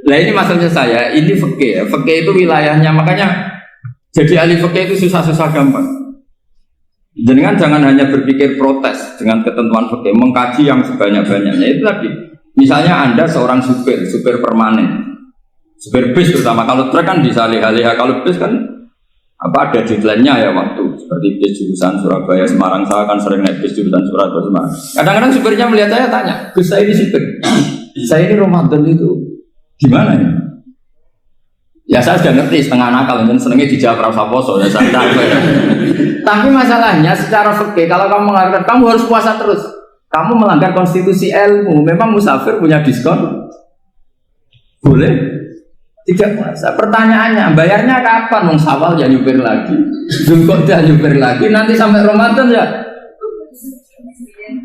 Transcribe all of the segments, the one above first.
Lah ini maksudnya saya, ini fikih ya. Fikih itu wilayahnya, makanya jadi ahli fikih itu susah-susah gampang. Jangan hanya berpikir protes dengan ketentuan fikih, mengkaji yang sebanyak-banyaknya. Itu tadi, misalnya Anda seorang supir permanen, supir bis terutama, kalau truk kan bisa lihat-lihat, kalau bis kan ada deadline-nya ya waktu. Seperti bis jurusan Surabaya Semarang, saya kan sering naik bis jurusan Surabaya Semarang. Kadang-kadang supirnya melihat saya tanya, Gus saya ini supir, saya ini Ramadan itu gimana ya? Ya saya sudah ngerti setengah nakal, dan senengnya dijawab rasa poso ya santai. Tapi masalahnya secara fikih kalau kamu mengatakan kamu harus puasa terus, kamu melanggar konstitusi ilmu. Memang musafir punya diskon? Boleh? Tidak puasa. Pertanyaannya, bayarnya kapan? Wong Syawal ya nyupir lagi, Zulqa'dah nyupir lagi, nanti sampai Ramadan ya.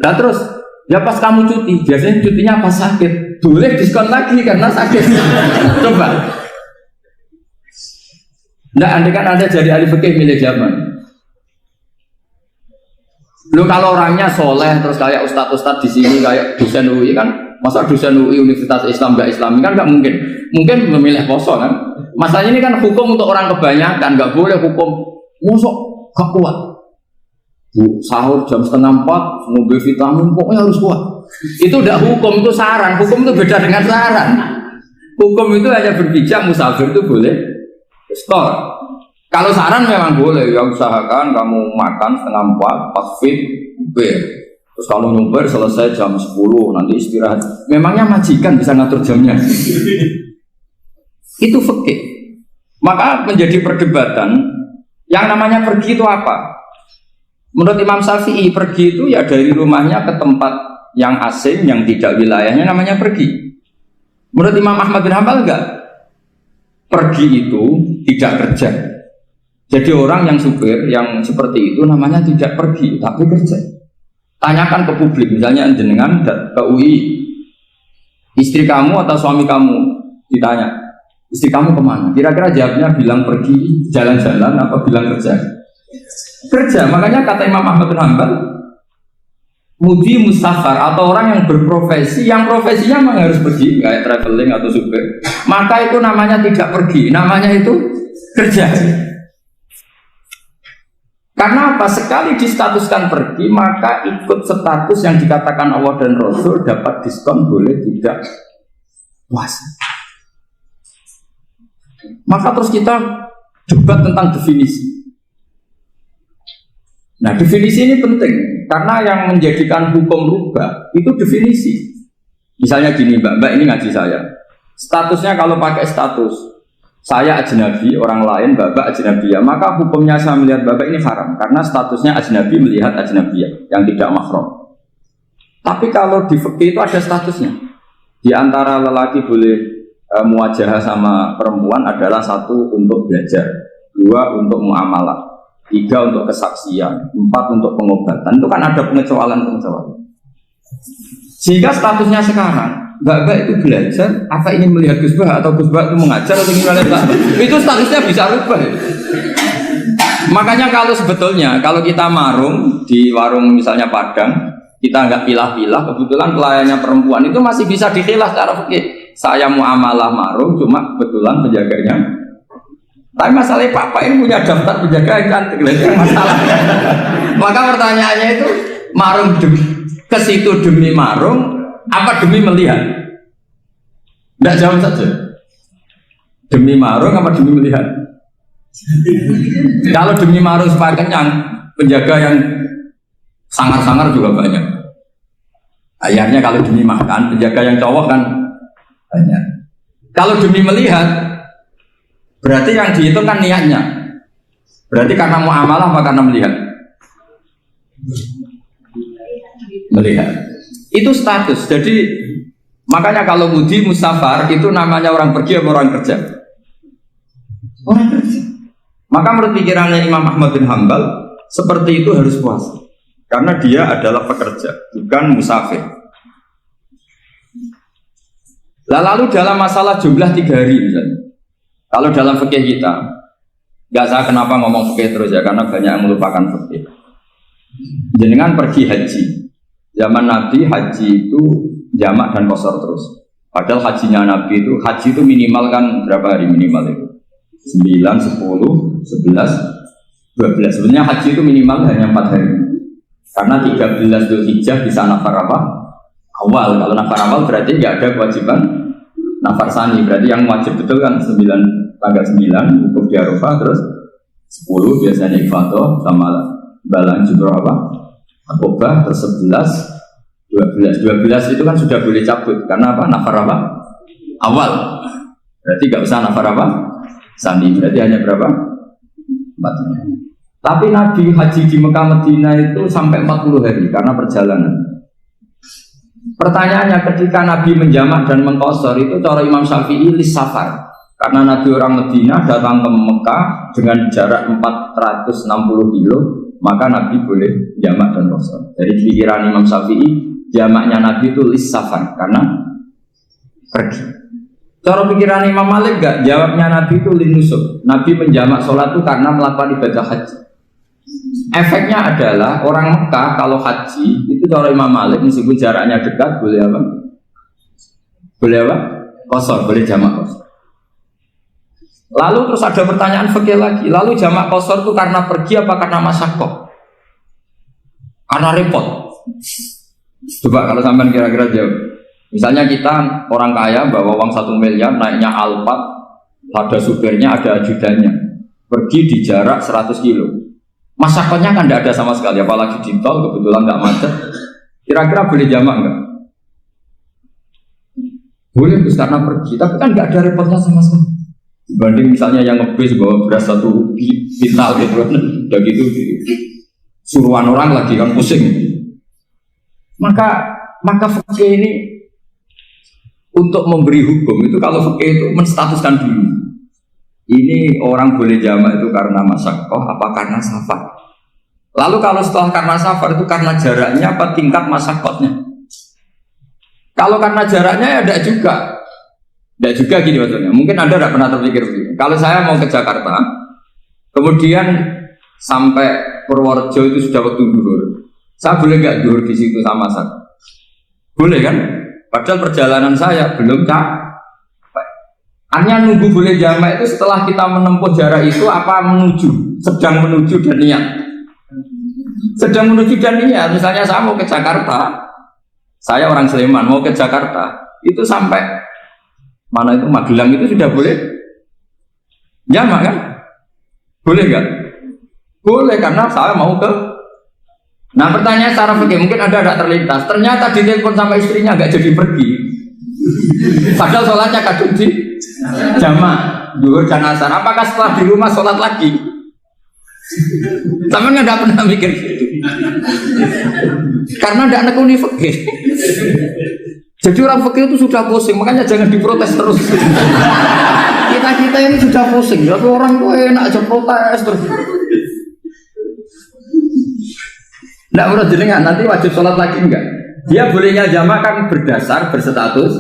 Nah terus, ya pas kamu cuti, biasanya cutinya pas sakit, boleh diskon lagi karena sakit. Coba. Nggak, andai kan Anda jadi ahli fikih milih zaman. Lu kalau orangnya soleh terus kayak ustadz di sini kayak dosen UI kan, masa dosen UI Universitas Islam nggak Islami kan nggak mungkin. Mungkin memilih poso kan. Masalahnya ini kan hukum untuk orang kebanyakan, nggak boleh hukum musuh gak kuat. Sahur jam 3:30 ngombe vitamin pokoknya harus kuat. Itu udah hukum, itu saran. Hukum itu beda dengan saran. Hukum itu hanya berpijak musafir itu boleh store. Kalau saran memang boleh, ya usahakan kamu makan 3:30 pas fit, bir. Terus kalau nyumpir selesai jam 10 nanti istirahat. Memangnya majikan bisa ngatur jamnya? Itu fikih. Maka menjadi perdebatan yang namanya pergi itu apa? Menurut Imam Syafi'i pergi itu ya dari rumahnya ke tempat yang asing yang tidak wilayahnya namanya pergi. Menurut Imam Ahmad bin Hanbal enggak. Pergi itu tidak kerja. Jadi orang yang supir yang seperti itu namanya tidak pergi tapi kerja. Tanyakan ke publik, misalnya jenengan ke UI, istri kamu atau suami kamu ditanya, istri kamu kemana? Kira-kira jawabnya bilang pergi jalan-jalan apa bilang kerja? Kerja. Makanya kata Imam Ahmad bin Hanbal, mudi mustafar atau orang yang berprofesi, yang profesinya memang harus pergi, kayak traveling atau supir, maka itu namanya tidak pergi, namanya itu kerja. Karena apa? Sekali distatuskan pergi, maka ikut status yang dikatakan Allah dan Rasul dapat diskon boleh tidak puasa. Maka terus kita debat tentang definisi. Nah definisi ini penting karena yang menjadikan hukum rubah itu definisi. Misalnya gini mbak ini ngaji saya. Statusnya kalau pakai status saya ajnabi, orang lain bapak ajnabiyah, maka hukumnya saya melihat bapak ini haram karena statusnya ajnabi melihat ajnabiyah yang tidak mahram. Tapi kalau di fikih itu ada statusnya. Di antara lelaki boleh muwajahah sama perempuan adalah 1 untuk belajar, 2 untuk muamalah, 3 untuk kesaksian, 4 untuk pengobatan. Itu kan ada pengecualian. Sehingga statusnya sekarang Mbak itu belajar, apa ini melihat Gus Bah atau Gus Bah itu mengajar atau gimana? Itu statusnya bisa rubah. Makanya kalau sebetulnya kalau kita marung di warung misalnya Padang, kita nggak pilah-pilah, kebetulan pelayannya perempuan itu masih bisa dikhilah secara fikih. Saya muamalah marung, cuma kebetulan penjaganya. Tapi masalahnya Pak ini punya daftar penjaga yang cantik, itu masalah. Maka pertanyaannya itu marung ke situ demi marung apa demi melihat? Tidak jawab saja. Demi marung apa demi melihat? Kalau demi marung supaya kenyang, penjaga yang sangar-sangar juga banyak. Akhirnya kalau demi makan, penjaga yang cowok kan banyak. Kalau demi melihat, berarti yang dihitung kan niatnya. Berarti karena muamalah apa karena melihat? Melihat. Itu status. Jadi makanya kalau mudi musafar itu namanya orang pergi atau orang kerja? Orang kerja. Maka menurut pikirannya Imam Ahmad bin Hanbal seperti itu harus puasa karena dia adalah pekerja bukan musafir. Lalu dalam masalah jumlah 3 hari misalnya, kalau dalam fikih kita nggak saya kenapa ngomong fikih terus ya karena banyak yang melupakan fikih. Jenengan pergi haji. Zaman Nabi haji itu jamak dan qashar terus. Padahal hajinya Nabi itu, haji itu minimal kan berapa hari minimal itu? 9, 10, 11, 12. Sebenarnya haji itu minimal hanya 4 hari. Karena 13 Dzulhijjah bisa nafar apa? Awal. Kalau nafar awal berarti nggak ada kewajiban nafar sani. Berarti yang wajib betul kan 9, tanggal 9 wukuf di Arafah, terus 10 biasanya ifadah sama balang jumroh apa? Akobah, terus 11, 12 itu kan sudah boleh cabut karena apa? Nafar apa? Awal. Berarti nggak usah nafar apa? Sani. Berarti hanya berapa? 4 hari. Tapi Nabi haji di Mekah Medina itu sampai 40 hari karena perjalanan. Pertanyaannya, ketika Nabi menjamak dan mengqashar itu cara Imam Syafi'i lis safar. Karena Nabi orang Medina datang ke Mekah dengan jarak 460 kilo, maka Nabi boleh jamak dan qashar. Dari pikiran Imam Syafi'i, jamaknya Nabi itu lis safar karena pergi. Cara pikiran Imam Malik enggak, jawabnya Nabi itu linusuk. Nabi menjamak sholat itu karena melakukan ibadah haji. Efeknya adalah orang Mekah kalau haji itu cara Imam Malik meskipun jaraknya dekat boleh apa? Boleh apa? Qashar, boleh jamak qashar. Lalu terus ada pertanyaan fikih lagi. Lalu jamak qashar itu karena pergi apa karena masyaqqah? Karena repot. Coba kalau sampean kira-kira jawab. Misalnya kita orang kaya bawa uang 1 miliar naiknya Alphard, ada supirnya, ada ajudannya, pergi di jarak 100 kilo. Masyaqqahnya kan tidak ada sama sekali, apalagi di tol kebetulan nggak macet. Kira-kira boleh jamak nggak? Boleh, terus karena pergi, tapi kan nggak ada repotnya sama sekali. Dibanding misalnya yang ngebis bawa beras 1 kintal gitu, udah gitu suruhan orang lagi kan pusing. Maka fikih ini untuk memberi hukum itu kalau fikih itu menstatuskan dulu. Ini orang boleh jamak itu karena masyaqqah apa karena safar. Lalu kalau setelah karena safar itu karena jaraknya apa tingkat masyaqqahnya. Kalau karena jaraknya ya tidak juga. Tidak juga gini maksudnya. Mungkin Anda tidak pernah terpikir begini. Kalau saya mau ke Jakarta, kemudian sampai Purworejo itu sudah waktu zuhur. Saya boleh nggak zuhur di situ sama saya? Boleh kan? Padahal perjalanan saya belum capek. Artinya nunggu boleh jamak itu setelah kita menempuh jarak itu apa menuju, sedang menuju dan niat. Sedang menuju dan niat. Misalnya saya mau ke Jakarta, saya orang Sleman mau ke Jakarta, itu sampai mana itu Magelang itu sudah boleh jamak kan? Boleh nggak? Boleh karena saya mau ke. Nah pertanyaan secara fikih mungkin ada tidak terlintas. Ternyata ditelepon sama istrinya nggak jadi pergi. Padahal sholatnya kadung di jamak zuhur dan asar. Apakah setelah di rumah sholat lagi? Sama nggak pernah mikir gitu. Karena tidak nekuni fikih. Jadi orang fikih itu sudah pusing, makanya jangan diprotes terus. Kita ini sudah pusing, tapi orang itu enak aja protes terus. Tidak menurut jenengan nanti wajib sholat lagi enggak? Dia bolehnya jamak kan berdasar berstatus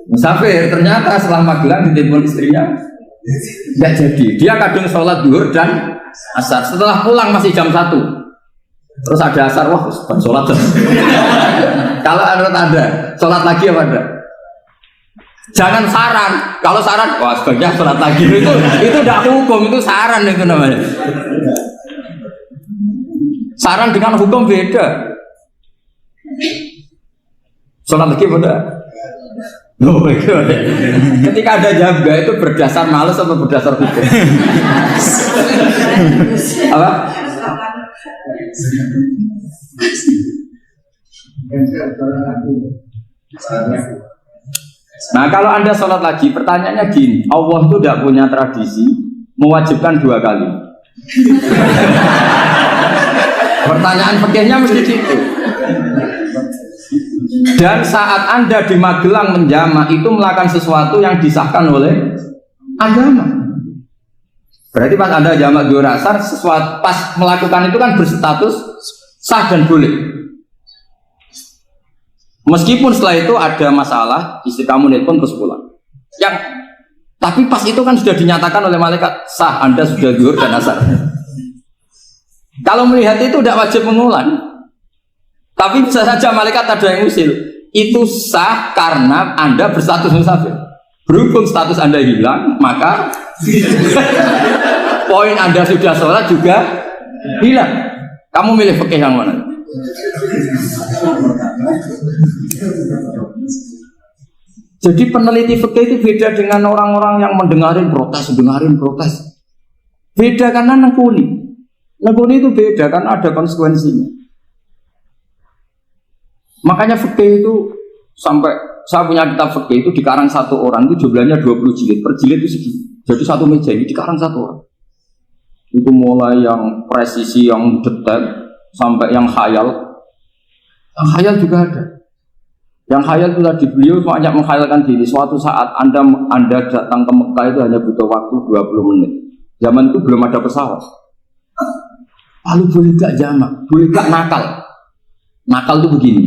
musafir. Ternyata setelah Magelang ditelepon istrinya enggak jadi. Dia kadung sholat zuhur dan asar. Setelah pulang masih jam 1. Terus ada asar, wah bukan sholat. Kalau menurut Anda sholat lagi apa enggak? Jangan saran. Kalau saran, wah sebaiknya sholat lagi. Itu tidak hukum, itu saran itu namanya. Saran dengan hukum beda. Sholat lagi beda. Oh, ketika ada jaga itu berdasar malas atau berdasar hukum? Apa? Nah kalau Anda sholat lagi, pertanyaannya gini, Allah itu tidak punya tradisi mewajibkan 2 kali. Pertanyaan fikihnya mesti gitu. Dan saat Anda di Magelang menjamak itu melakukan sesuatu yang disahkan oleh agama. Berarti pas Anda jamak zuhur asar, sesuatu pas melakukan itu kan berstatus sah dan boleh. Meskipun setelah itu ada masalah, istri kamu nelpon terus pulang. Tapi pas itu kan sudah dinyatakan oleh malaikat sah, Anda sudah zuhur dan asar. Kalau melihat itu tidak wajib mengulang. Tapi bisa saja malaikat ada yang usil. itu sah karena Anda berstatus musafir. Berhubung status Anda hilang, maka poin Anda sudah sholat juga hilang. Kamu milih fikih yang mana? Jadi peneliti fikih itu beda dengan orang-orang yang mendengarin protes. Beda karena nekuni. Nekuni itu beda karena ada konsekuensinya. Makanya fikih itu sampai saya punya kitab fikih itu dikarang satu orang itu jumlahnya 20 jilid. Per jilid itu segini. Jadi satu meja ini dikarang satu orang. Itu mulai yang presisi, yang detail sampai yang khayal. Yang khayal juga ada. Yang khayal itu tadi beliau banyak menghayalkan diri. Suatu saat Anda datang ke Mekah itu hanya butuh waktu 20 menit. Zaman itu belum ada pesawat. Lalu boleh gak jamak? Boleh gak nakal? Nakal itu begini.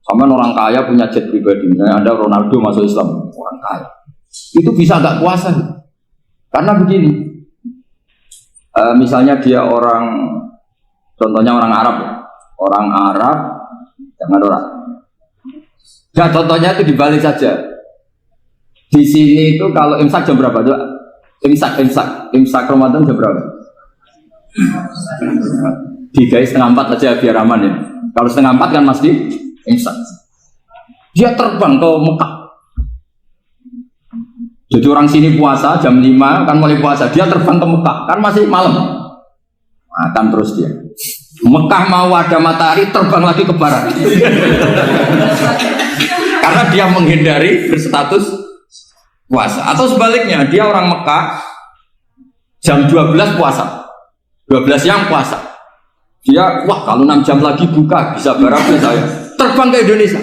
Sama orang kaya punya jet pribadi. Misalnya Anda Ronaldo masuk Islam, orang kaya. Itu bisa gak puasa? Karena begini. Misalnya dia orang, contohnya orang Arab. Orang Arab, jangan orang. Ya contohnya itu dibalik saja. Di sini itu kalau imsak jam berapa? Imsak Ramadan jam berapa? 3:30 aja biar aman ya. Kalau 3:30 kan masih imsak. Dia terbang ke Mekah. Jadi orang sini puasa jam 5 kan mulai puasa. Dia terbang ke Mekah kan masih malam. Makan terus dia. Mekah mau ada matahari terbang lagi ke barat. Karena dia menghindari berstatus puasa. Atau sebaliknya, dia orang Mekah jam 12 puasa. 12 siang puasa. Dia, wah kalau 6 jam lagi buka, bisa barangnya saya. Terbang ke Indonesia.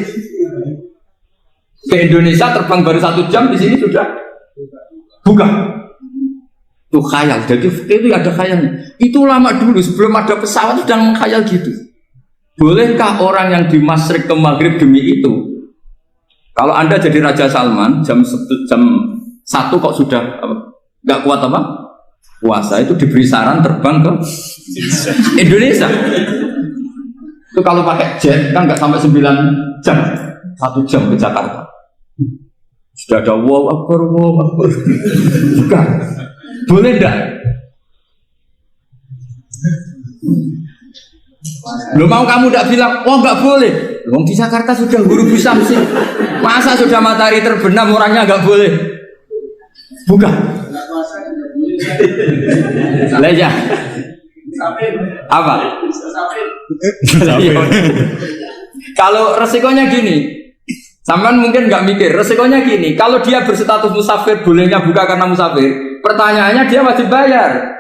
Ke Indonesia terbang baru 1 jam, di sini sudah buka. Itu khayal. Jadi itu ada khayalnya. Itu lama dulu, sebelum ada pesawat sudah mengkhayal gitu. Bolehkah orang yang di Masyriq ke Maghrib demi itu? Kalau Anda jadi Raja Salman jam 1 kok sudah nggak kuat apa? Puasa itu diberi saran terbang ke Indonesia. Itu kalau pakai jet kan nggak sampai 9 jam, 1 jam ke Jakarta. Sudah ada wow akbar. Bukan. Boleh enggak? Lo mau kamu enggak bilang, oh enggak boleh. Wong di Jakarta sudah guru Samsi. Masa sudah matahari terbenam orangnya enggak boleh? Bukan. Leja. Apa? Kalau resikonya gini, sampean mungkin nggak mikir. Resikonya gini, kalau dia berstatus musafir, bolehnya buka karena musafir. Pertanyaannya dia wajib bayar.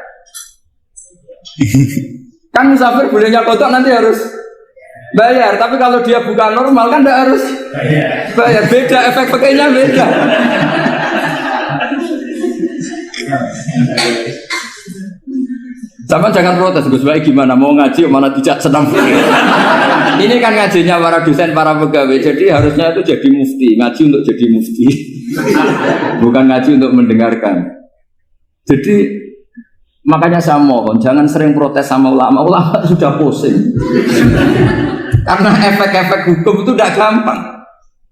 Kan musafir bolehnya kodok nanti harus bayar. Tapi kalau dia buka normal kan tidak harus bayar. Beda efek-efeknya beda. Sama jangan protes, Gus Baik gimana mau ngaji mana tidak senang. Ini kan ngajinya para dosen, para pegawai. Jadi harusnya itu jadi mufti, ngaji untuk jadi mufti. Bukan ngaji untuk mendengarkan. Jadi makanya saya mohon jangan sering protes sama ulama. Ulama sudah pusing. Karena efek-efek hukum itu tidak gampang.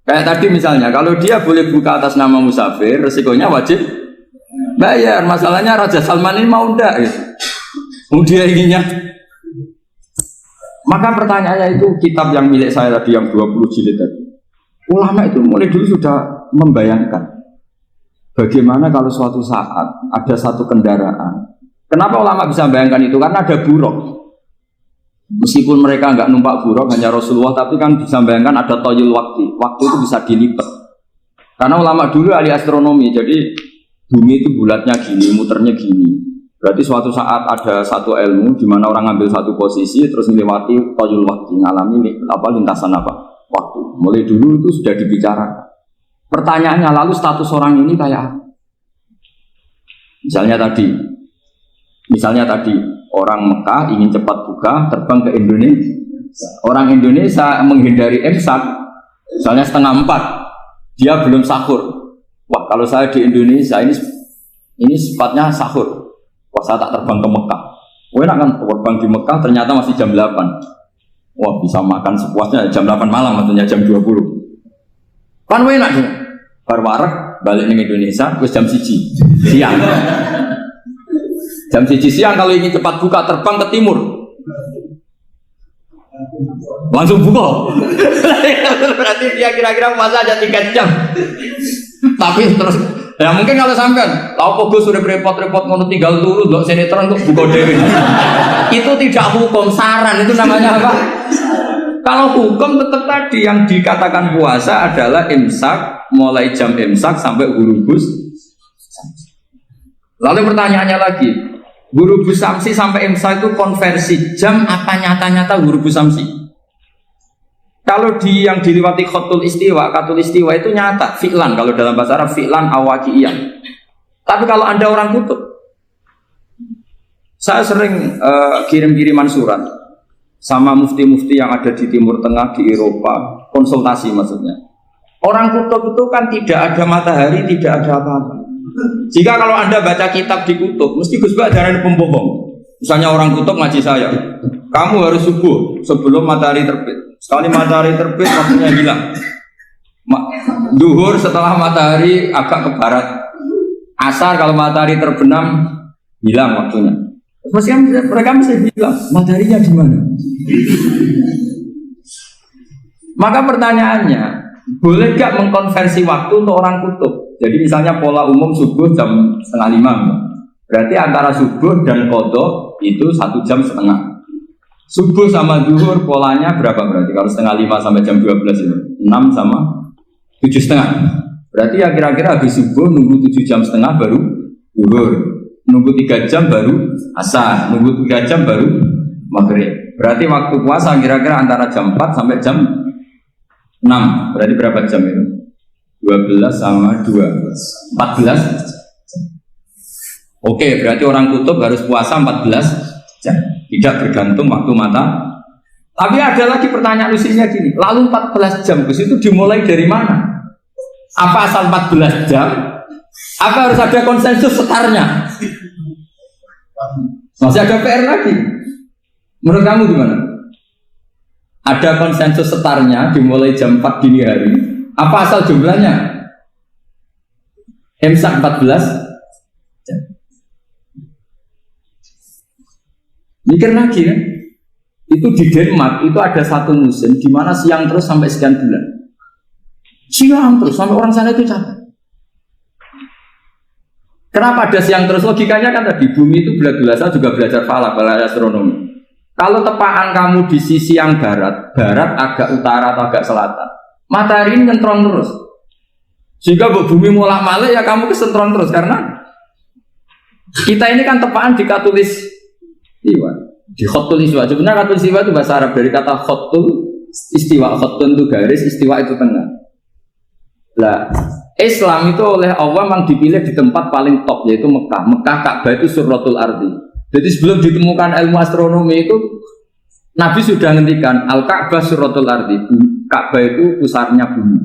Kayak tadi misalnya kalau dia boleh buka atas nama musafir, resikonya wajib bayar. Masalahnya Raja Salman ini mau enggak gitu. Dia inginnya. Maka pertanyaannya itu kitab yang milik saya tadi yang 20 jilid tadi. Ulama itu mulai dulu sudah membayangkan bagaimana kalau suatu saat ada satu kendaraan. Kenapa ulama bisa membayangkan itu? Karena ada buruk. Meskipun mereka enggak numpak buruk hanya Rasulullah, tapi kan bisa membayangkan ada toyul waktu. Waktu itu bisa dilipat. Karena ulama dulu ahli astronomi, jadi bumi itu bulatnya gini, muternya gini. Berarti suatu saat ada satu ilmu di mana orang ngambil satu posisi terus melewati toyul waktu, ngalami lintasan waktu. Mulai dulu itu sudah dibicarakan. Pertanyaannya lalu status orang ini kayak apa? Misalnya tadi orang Mekah ingin cepat buka terbang ke Indonesia. Orang Indonesia menghindari imsak, misalnya 3:30, dia belum sahur. Wah kalau saya di Indonesia ini sifatnya sahur. Wah saya tak terbang ke Mekah. Enak kan terbang di Mekah ternyata masih jam 8. Wah bisa makan sepuasnya jam 8 malam maksudnya jam 20. Kan enak dong. Bar wareg balik ning Indonesia wis jam 1 siang. Jam 1 siang kalau ingin cepat buka terbang ke timur. Langsung buka. Berarti dia kira-kira puasa aja 3 jam. Tapi terus ya mungkin kalau sampean, apa Gus sudah repot-repot ngono tinggal turu ndelok sinetron kok buka dhewe. Itu tidak hukum, saran itu namanya apa? Kalau hukum tetap tadi yang dikatakan puasa adalah imsak, mulai jam imsak sampai ghurubus. Lalu pertanyaannya lagi, ghurubus samsi sampai imsak itu konversi jam apa nyata-nyata ghurubus samsi? Kalau yang diliwati khatul istiwa, katul istiwa itu nyata, fi'lan kalau dalam bahasa Arab fi'lan awaqiyan. Tapi kalau Anda orang kutub, saya sering kirim-kiriman surat sama mufti-mufti yang ada di Timur Tengah, di Eropa, konsultasi maksudnya. Orang kutub itu kan tidak ada matahari, tidak ada apa-apa. Jika kalau Anda baca kitab di kutub, mesti Gus Bak jangan pembohong. Misalnya orang kutub ngaji saya, kamu harus subuh sebelum matahari terbit. Sekali matahari terbit, waktunya hilang. Duhur setelah matahari agak ke barat. Asar kalau matahari terbenam, hilang waktunya. Mereka mesti bilang, mataharinya di mana? Maka pertanyaannya, boleh gak mengkonversi waktu untuk orang kutub? Jadi misalnya pola umum subuh jam 4:30. Berarti antara subuh dan qadha itu 1 jam setengah. Subuh sama zuhur polanya berapa berarti? Kalau 4:30 sampai jam 12 itu 6 sama 7,5. Berarti ya kira-kira habis subuh nunggu 7,5 jam baru zuhur, nunggu 3 jam baru asar, nunggu 3 jam baru maghrib. Berarti waktu puasa kira-kira antara jam 4 sampai jam 6. Berarti berapa jam itu? 12 sama 2 14. Oke, berarti orang kutub harus puasa 14 jam. Tidak bergantung waktu mata. Tapi ada lagi pertanyaan lucunya gini, lalu 14 jam itu dimulai dari mana? Apa asal 14 jam? Apa harus ada konsensus setarnya? Masih ada PR lagi. Menurut kamu gimana? Ada konsensus setarnya dimulai jam 4 dini hari. Apa asal jumlahnya? Imsak 14 jam. Mikir lagi kan? Itu di Denmark itu ada satu musim di mana siang terus sampai sekian bulan. Siang terus sampai orang sana itu capek. Kenapa ada siang terus? Logikanya kan tadi bumi itu saya juga belajar falak, belajar astronomi. Kalau tepaan kamu di sisi yang barat agak utara atau agak selatan, matahari ini nyentrong terus. Sehingga bumi mulak-malik ya kamu kesentrong terus karena kita ini kan tepaan di katulis istiwa, di khotul istiwa. Sebenarnya khotul istiwa itu bahasa Arab dari kata khotul istiwa. Khotul itu garis, istiwa itu tengah. Lah, Islam itu oleh Allah memang dipilih di tempat paling top yaitu Mekah. Mekah Ka'bah itu surratul ardi. Jadi sebelum ditemukan ilmu astronomi itu Nabi sudah ngendikan Al-Ka'bah surratul ardi. Ka'bah itu pusarnya bumi.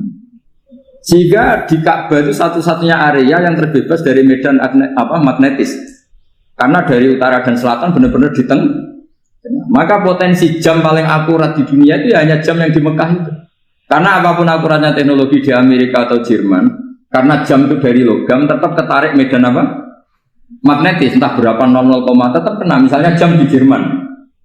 Sehingga di Ka'bah itu satu-satunya area yang terbebas dari medan magnetis. Karena dari utara dan selatan benar-benar di tengah. Maka potensi jam paling akurat di dunia itu ya hanya jam yang di Mekah itu. Karena apapun akuratnya teknologi di Amerika atau Jerman, karena jam itu dari logam tetap ketarik medan apa? Magnetis, entah berapa 00, tetap kena. Misalnya jam di Jerman,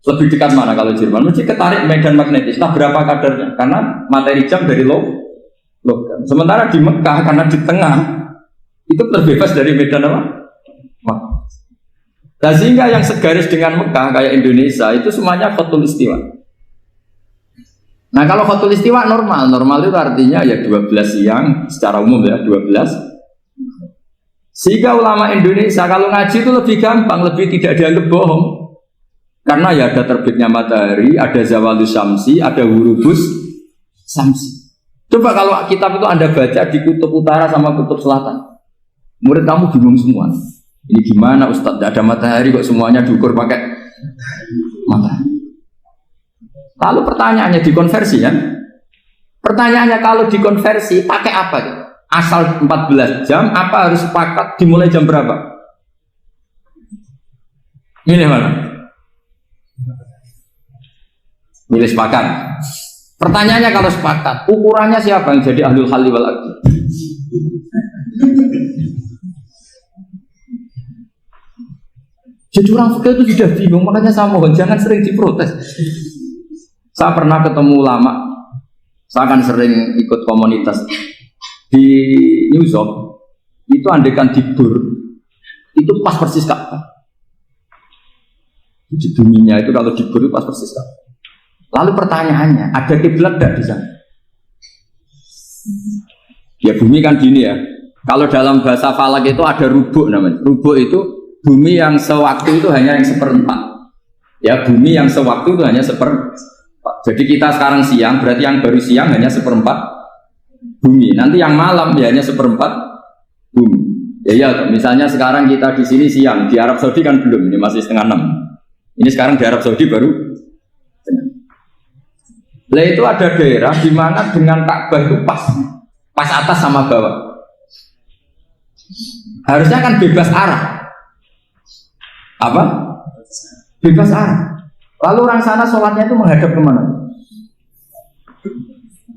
lebih dekat mana kalau Jerman? Mesti ketarik medan magnetis, entah berapa kadarnya. Karena materi jam dari logam. Sementara di Mekah karena di tengah itu terbebas dari medan apa? Nah, sehingga yang segaris dengan Mekah kayak Indonesia itu semuanya khotul istiwa. Nah kalau khotul istiwa normal itu artinya ya 12 siang secara umum ya 12. Sehingga ulama Indonesia kalau ngaji itu lebih gampang, lebih tidak dianggap bohong. Karena ya ada terbitnya matahari, ada zawalus syamsi, ada hurubus syamsi. Coba kalau kitab itu Anda baca di kutub utara sama kutub selatan, murid kamu bingung semua. Ini gimana Ustadz? Tidak ada matahari kok semuanya diukur pakai matahari. Lalu pertanyaannya dikonversi kan? Pertanyaannya kalau dikonversi pakai apa? Asal 14 jam apa harus sepakat dimulai jam berapa? Milih mana? Milih sepakat. Pertanyaannya kalau sepakat, ukurannya siapa yang jadi ahlul halli wal aqd? Jadi orang fikih itu sudah bingung, makanya saya mohon jangan sering diprotes. Saya pernah ketemu ulama, saya kan sering ikut komunitas di New York, itu andekan dibur, itu pas persis Ka'bah. Di dunia itu kalau dibur itu pas persis Ka'bah. Lalu pertanyaannya, ada kiblat tidak di sana? Ya bumi kan gini ya. Kalau dalam bahasa falak itu ada rubuk namanya. Rubuk itu bumi yang sewaktu itu hanya yang seperempat. Ya bumi yang sewaktu itu hanya seperempat. Jadi kita sekarang siang, berarti yang baru siang hanya seperempat bumi. Nanti yang malam ya hanya seperempat bumi. Ya, misalnya sekarang kita di sini siang, di Arab Saudi kan belum, ini masih setengah 6. Ini sekarang di Arab Saudi baru. Lah itu ada daerah di mana dengan Ka'bah itu pas atas sama bawah. Harusnya kan bebas arah. Apa? Bebas arah. Lalu orang sana sholatnya itu menghadap kemana?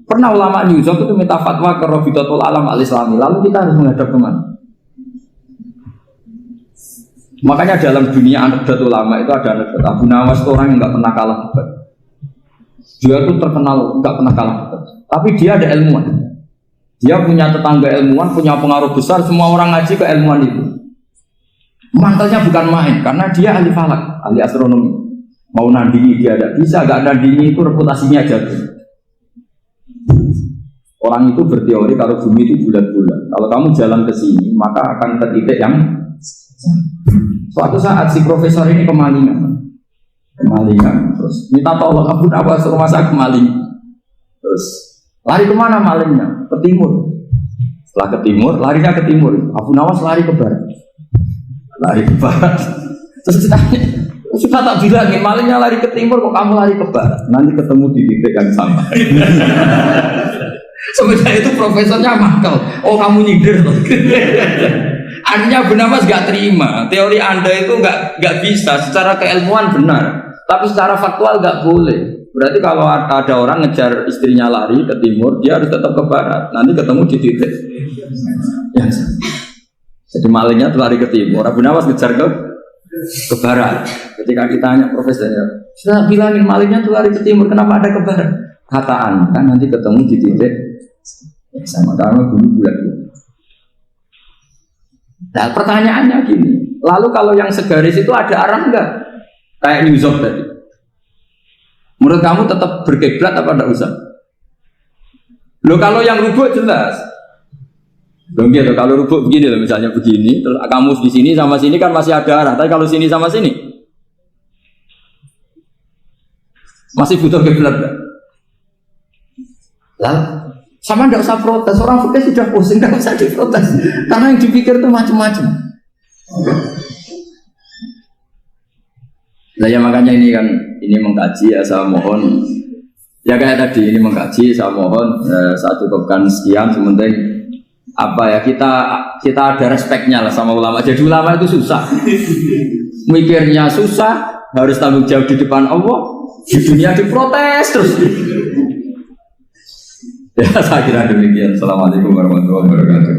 Pernah ulama New York itu minta fatwa ke Rabitatul Alam Al-Islami. Lalu kita harus menghadap kemana? Makanya dalam dunia anekdot ulama itu ada anekdot Abu Nawas itu orang yang nggak pernah kalah debat. Dia itu terkenal nggak pernah kalah debat. Tapi dia ada ilmuwan. Dia punya tetangga ilmuwan, punya pengaruh besar. Semua orang ngaji ke ilmuwan itu. Mantelnya bukan main, karena dia ahli falak, ahli astronomi. Mau nandingi dia tidak bisa, nggak nandingi itu reputasinya jatuh. Orang itu berteori kalau bumi itu bulat-bulat. Kalau kamu jalan ke sini, maka akan ke titik yang suatu saat si profesor ini kemalingan, terus minta tolong Abu Nawas rumah saya kemalingan. Terus lari kemana malingnya? Ke timur. Setelah ke timur, larinya ke timur. Abu Nawas lari ke barat. Terus ditanya, sudah tak bilangin malingnya lari ke timur, kok kamu lari ke barat? Nanti ketemu di titik yang sama. Sebenarnya itu profesornya makal. Oh kamu nyindir. Artinya Abu Nawas gak terima. Teori Anda itu gak bisa. Secara keilmuan benar, tapi secara faktual gak boleh. Berarti kalau ada orang ngejar istrinya lari ke timur, dia harus tetap ke barat. Nanti ketemu di titik yang sama. Jadi malingnya tuh lari ke timur, Abu Nawas ngejar ke barat. Ketika ditanya profesornya, sudah bilangin malingnya tuh lari ke timur, kenapa ada ke barat? Kataan kan nanti ketemu di titik yang sama, karena bumi bulat. Nah pertanyaannya gini, lalu kalau yang segaris itu ada arah enggak? Kayak New York tadi. Menurut kamu tetap berkiblat apa enggak usah? Loh kalau yang rubuk jelas. Loh gitu, kalau rubuk begini loh, misalnya begini, terus kamu di sini sama sini kan masih ada arah, tapi kalau sini sama sini masih butuh kiblat enggak? Lah, sama enggak usah protes, orang fikih sudah pusing, enggak usah diprotes. Karena yang dipikir itu macam-macam. Nah ya makanya ini mengkaji ya, saya mohon ya kayak tadi ini mengkaji, saya mohon saya cukupkan sekian. Sementing apa ya kita ada respeknya lah sama ulama. Jadi ulama itu susah, mikirnya susah, harus tanggung jawab di depan Allah, di dunia diprotes terus. Ya saya kira demikian. Assalamualaikum warahmatullahi wabarakatuh.